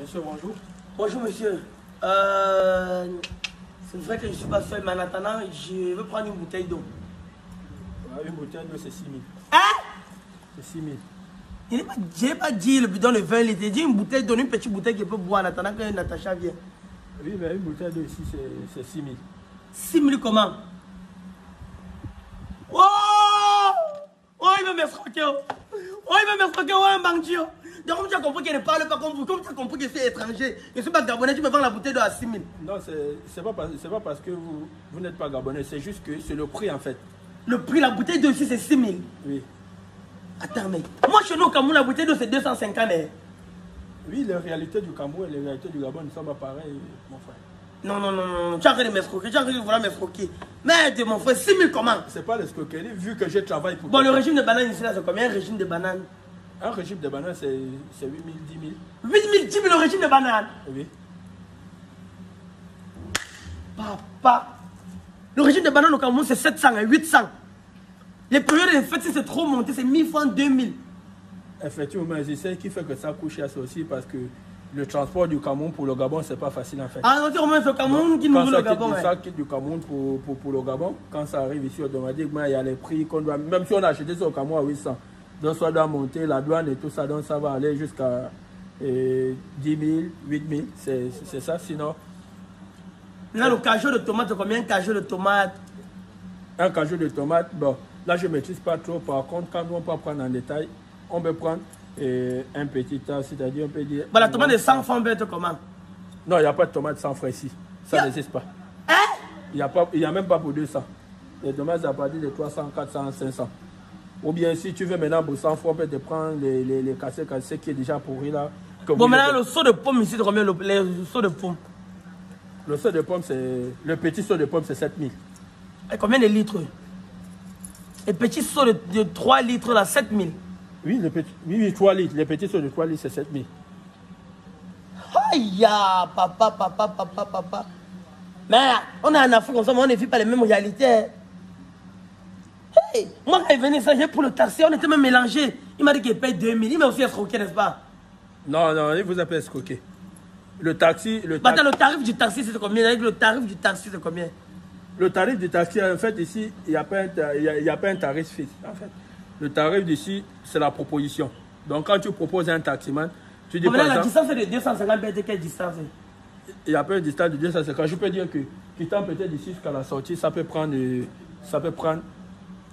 Monsieur, bonjour. Bonjour, monsieur. C'est vrai que je ne suis pas seul, mais en attendant, je veux prendre une bouteille d'eau. Une bouteille d'eau, c'est 6 000. Hein? C'est 6 000. Je n'ai pas dit le bidon de 20 litres. J'ai dit une bouteille d'eau, une petite bouteille que je peux boire en attendant que Natacha vienne. Oui, mais une bouteille d'eau ici, c'est 6 000. 6 000 comment? Oh! Oh, il va m'escroquer. Oh, il va m'escroquer. Oh, un bandit. Donc, tu as compris qu'il ne parle pas comme vous. Comme tu as compris que c'est étranger. Je ne suis pas gabonais, tu me vends la bouteille d'eau à 6 000. Non, c'est pas parce que vous n'êtes pas gabonais, c'est juste que c'est le prix en fait. Le prix, la bouteille d'eau ici, c'est 6 000. Oui. Attends, mec. Moi, chez nous au Cameroun, la bouteille d'eau, c'est 250. Oui, les réalités du Cameroun et les réalités du Gabon ne sont pas pareilles, mon frère. Non, non, non, non. Tu as arrêté de m'escroquer. Tu as arrêté de vouloir m'escroquer. Merde, mon frère, 6 000 comment? C'est pas l'escroquerie, vu que je travaille pour... Bon, le régime de banane ici, là, c'est combien un régime de banane? Un régime de banane, c'est 8 000, 10 000. 8 000, 10 000 le régime de banane? Oui. Papa, le régime de banane au Cameroun, c'est 700 et 800. Les périodes de fête, si c'est trop monté, c'est 1000 francs, 2000. Effectivement, c'est ce qui fait que ça coûte cher aussi parce que le transport du Cameroun pour le Gabon, c'est pas facile en fait. Ah, non, c'est le Cameroun qui nous veut le Gabon. Ça quitte du Cameroun pour le Gabon, quand ça arrive ici automatiquement, il y a les prix qu'on doit, même si on a acheté ça au Cameroun à 800, donc ça doit monter la douane et tout ça, donc ça va aller jusqu'à 10 000, 8 000, c'est ça, sinon... Là, le cajou de tomate, combien un cajou de tomate? Un cajou de tomate, bon, là je ne maîtrise pas trop, par contre, quand on peut prendre en détail, on peut prendre un petit tas, c'est-à-dire on peut dire... Bon, la tomate de 100 francs peut être comment? Non, il n'y a pas de tomate sans frais ici, ça n'existe pas. Hein? Il n'y a même pas pour 200. Les tomates, c'est à partir de 300, 400, 500. Ou bien si tu veux maintenant pour 100 francs, on peut te prendre les cassés qui est déjà pourri là. Bon, maintenant le seau de pomme ici, c'est combien le seau de pomme? Le seau de pomme, le petit seau de pomme, c'est 7 000. Et combien de litres? Les petits seaux de 3 litres là, 7 000. Oui, oui, 3 litres. Les petits seaux de 3 litres, c'est 7 000. Aïe, papa. Mais on est en Afrique, on ne vit pas les mêmes réalités. Hey, moi, quand il venait ça, j'ai pour le taxi, on était même mélangés. Il m'a dit qu'il paye 2000. Il m'a aussi escroqué, n'est-ce pas? Non, non, il vous a pas escroqué. Le taxi... Attends, le tarif du taxi, c'est combien? Le tarif du taxi, c'est combien? Le tarif du taxi, en fait, ici, il n'y a pas un tarif fixe, en fait. Le tarif d'ici, c'est la proposition. Donc, quand tu proposes un taximan, tu dis par exemple... La distance est de 250 mètres, quelle distance? Il n'y a pas une distance de 250. Je peux dire que, quittant peut-être d'ici jusqu'à la sortie, ça peut prendre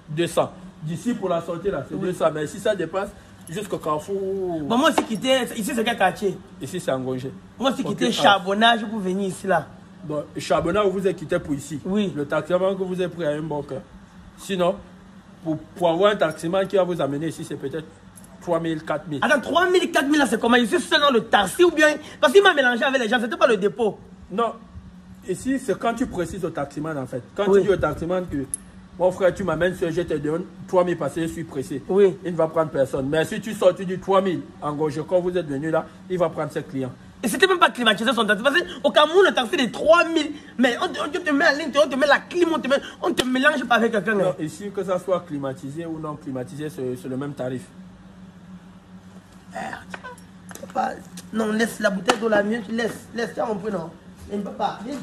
200. D'ici pour la sortie, là, c'est 200. Mais si ça dépasse, jusqu'au Carrefour... Bon, moi aussi quitté, ici c'est quel quartier? Ici c'est Ngongé. Moi aussi quitté Charbonnage pour venir ici là. Bon, Charbonnage, vous êtes quitté pour ici. Oui. Le taximan que vous avez pris à un bon cœur. Sinon, pour avoir un taximan qui va vous amener ici, c'est peut-être 3 000, 4 000. Attends, 3 000, 4 000 là, c'est comment? Ici c'est dans le taxi ou bien... Parce qu'il m'a mélangé avec les gens, c'était pas le dépôt. Non, ici c'est quand tu précises au taximan en fait. Quand tu dis au taximan que... Mon frère, tu m'amènes ce je te donne 3 000 parce que je suis pressé. Oui. Il ne va prendre personne. Mais si tu sors, tu dis 3 000 en gauche, quand vous êtes venu là, il va prendre ses clients. Et c'était même pas climatisé son taxi. Parce qu'au Cameroun, le taxi est de 3 000. Mais on te met à ligne, on te met la clim, on te mélange pas avec quelqu'un. Non, ici, que ça soit climatisé ou non climatisé, c'est le même tarif. Merde. Papa, non, laisse la bouteille d'eau là, mieux. Laisse, tiens, on peut non. Mais papa, viens.